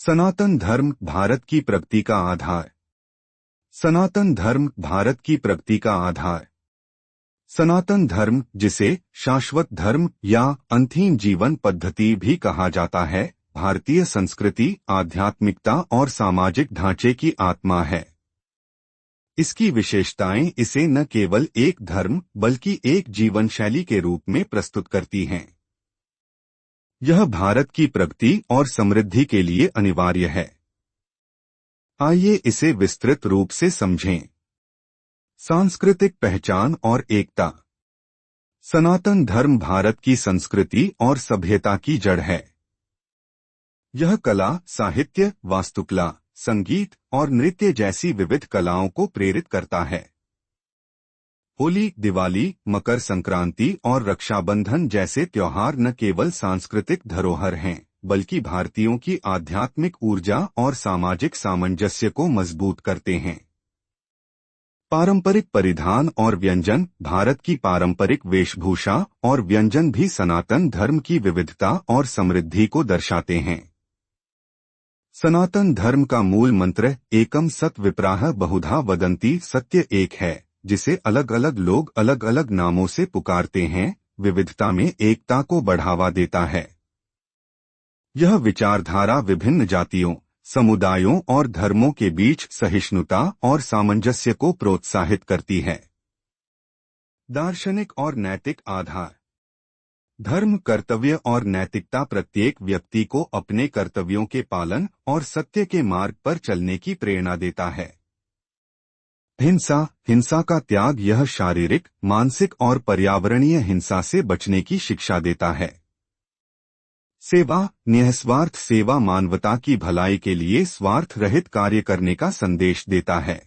सनातन धर्म भारत की प्रगति का आधार। सनातन धर्म भारत की प्रगति का आधार। सनातन धर्म, जिसे शाश्वत धर्म या अंतिम जीवन पद्धति भी कहा जाता है, भारतीय संस्कृति, आध्यात्मिकता और सामाजिक ढांचे की आत्मा है। इसकी विशेषताएं इसे न केवल एक धर्म बल्कि एक जीवन शैली के रूप में प्रस्तुत करती हैं। यह भारत की प्रगति और समृद्धि के लिए अनिवार्य है। आइए इसे विस्तृत रूप से समझें। सांस्कृतिक पहचान और एकता। सनातन धर्म भारत की संस्कृति और सभ्यता की जड़ है। यह कला, साहित्य, वास्तुकला, संगीत और नृत्य जैसी विविध कलाओं को प्रेरित करता है। होली, दिवाली, मकर संक्रांति और रक्षाबंधन जैसे त्योहार न केवल सांस्कृतिक धरोहर हैं, बल्कि भारतीयों की आध्यात्मिक ऊर्जा और सामाजिक सामंजस्य को मजबूत करते हैं। पारंपरिक परिधान और व्यंजन। भारत की पारंपरिक वेशभूषा और व्यंजन भी सनातन धर्म की विविधता और समृद्धि को दर्शाते हैं। सनातन धर्म का मूल मंत्र एकम सत विप्राह बहुधा वदन्ति, सत्य एक है, जिसे अलग अलग लोग अलग अलग नामों से पुकारते हैं, विविधता में एकता को बढ़ावा देता है। यह विचारधारा विभिन्न जातियों, समुदायों और धर्मों के बीच सहिष्णुता और सामंजस्य को प्रोत्साहित करती है। दार्शनिक और नैतिक आधार। धर्म, कर्तव्य और नैतिकता प्रत्येक व्यक्ति को अपने कर्तव्यों के पालन और सत्य के मार्ग पर चलने की प्रेरणा देता है। हिंसा का त्याग। यह शारीरिक, मानसिक और पर्यावरणीय हिंसा से बचने की शिक्षा देता है। सेवा, निस्वार्थ सेवा मानवता की भलाई के लिए स्वार्थ रहित कार्य करने का संदेश देता है।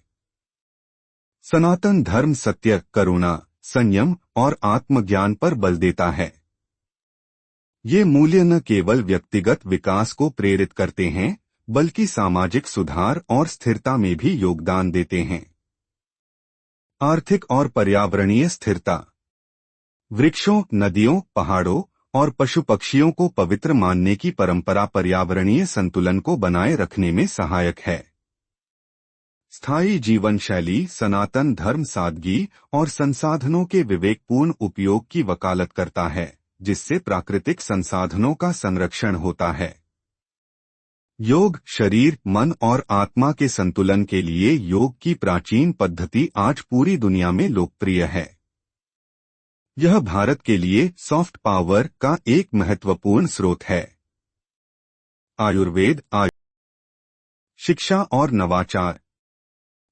सनातन धर्म सत्य, करुणा, संयम और आत्मज्ञान पर बल देता है। ये मूल्य न केवल व्यक्तिगत विकास को प्रेरित करते हैं, बल्कि सामाजिक सुधार और स्थिरता में भी योगदान देते हैं। आर्थिक और पर्यावरणीय स्थिरता। वृक्षों, नदियों, पहाड़ों और पशु पक्षियों को पवित्र मानने की परंपरा पर्यावरणीय संतुलन को बनाए रखने में सहायक है। स्थायी जीवन शैली। सनातन धर्म सादगी और संसाधनों के विवेकपूर्ण उपयोग की वकालत करता है, जिससे प्राकृतिक संसाधनों का संरक्षण होता है। योग, शरीर, मन और आत्मा के संतुलन के लिए योग की प्राचीन पद्धति आज पूरी दुनिया में लोकप्रिय है। यह भारत के लिए सॉफ्ट पावर का एक महत्वपूर्ण स्रोत है। आयुर्वेद, शिक्षा और नवाचार।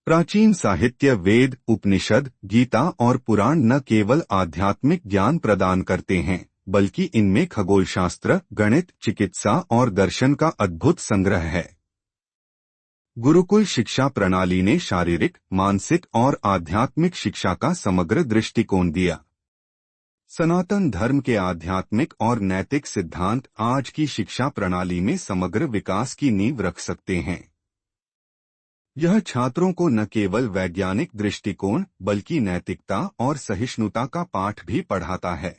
प्राचीन साहित्य, वेद, उपनिषद, गीता और पुराण न केवल आध्यात्मिक ज्ञान प्रदान करते हैं, बल्कि इनमें खगोलशास्त्र, गणित, चिकित्सा और दर्शन का अद्भुत संग्रह है। गुरुकुल शिक्षा प्रणाली ने शारीरिक, मानसिक और आध्यात्मिक शिक्षा का समग्र दृष्टिकोण दिया। सनातन धर्म के आध्यात्मिक और नैतिक सिद्धांत आज की शिक्षा प्रणाली में समग्र विकास की नींव रख सकते हैं। यह छात्रों को न केवल वैज्ञानिक दृष्टिकोण बल्कि नैतिकता और सहिष्णुता का पाठ भी पढ़ाता है।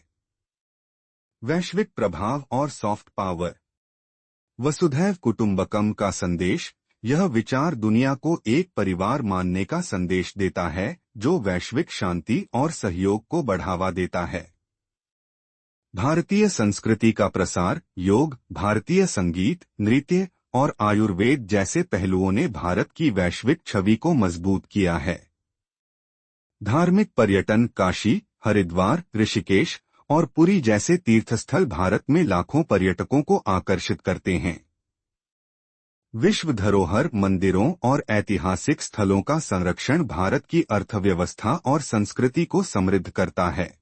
वैश्विक प्रभाव और सॉफ्ट पावर। वसुधैव कुटुंबकम का संदेश। यह विचार दुनिया को एक परिवार मानने का संदेश देता है, जो वैश्विक शांति और सहयोग को बढ़ावा देता है। भारतीय संस्कृति का प्रसार। योग, भारतीय संगीत, नृत्य और आयुर्वेद जैसे पहलुओं ने भारत की वैश्विक छवि को मजबूत किया है। धार्मिक पर्यटन। काशी, हरिद्वार, ऋषिकेश और पुरी जैसे तीर्थस्थल भारत में लाखों पर्यटकों को आकर्षित करते हैं। विश्व धरोहर। मंदिरों और ऐतिहासिक स्थलों का संरक्षण भारत की अर्थव्यवस्था और संस्कृति को समृद्ध करता है।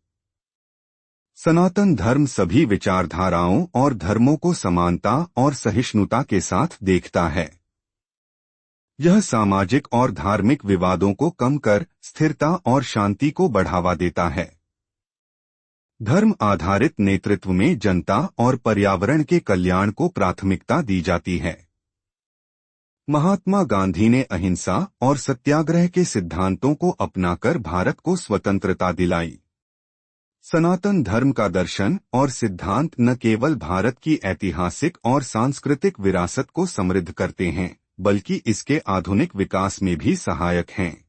सनातन धर्म सभी विचारधाराओं और धर्मों को समानता और सहिष्णुता के साथ देखता है। यह सामाजिक और धार्मिक विवादों को कम कर स्थिरता और शांति को बढ़ावा देता है। धर्म आधारित नेतृत्व में जनता और पर्यावरण के कल्याण को प्राथमिकता दी जाती है। महात्मा गांधी ने अहिंसा और सत्याग्रह के सिद्धांतों को अपनाकर भारत को स्वतंत्रता दिलाई। सनातन धर्म का दर्शन और सिद्धांत न केवल भारत की ऐतिहासिक और सांस्कृतिक विरासत को समृद्ध करते हैं, बल्कि इसके आधुनिक विकास में भी सहायक हैं।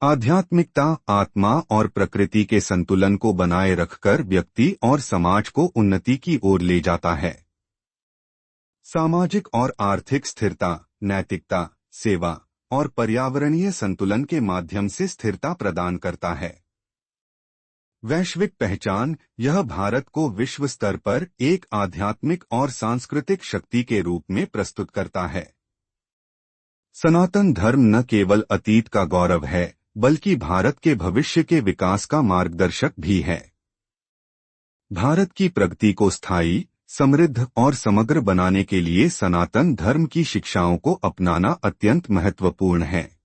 आध्यात्मिकता आत्मा और प्रकृति के संतुलन को बनाए रखकर व्यक्ति और समाज को उन्नति की ओर ले जाता है। सामाजिक और आर्थिक स्थिरता, नैतिकता, सेवा और पर्यावरणीय संतुलन के माध्यम से स्थिरता प्रदान करता है। वैश्विक पहचान, यह भारत को विश्व स्तर पर एक आध्यात्मिक और सांस्कृतिक शक्ति के रूप में प्रस्तुत करता है। सनातन धर्म न केवल अतीत का गौरव है, बल्कि भारत के भविष्य के विकास का मार्गदर्शक भी है। भारत की प्रगति को स्थायी, समृद्ध और समग्र बनाने के लिए सनातन धर्म की शिक्षाओं को अपनाना अत्यंत महत्वपूर्ण है।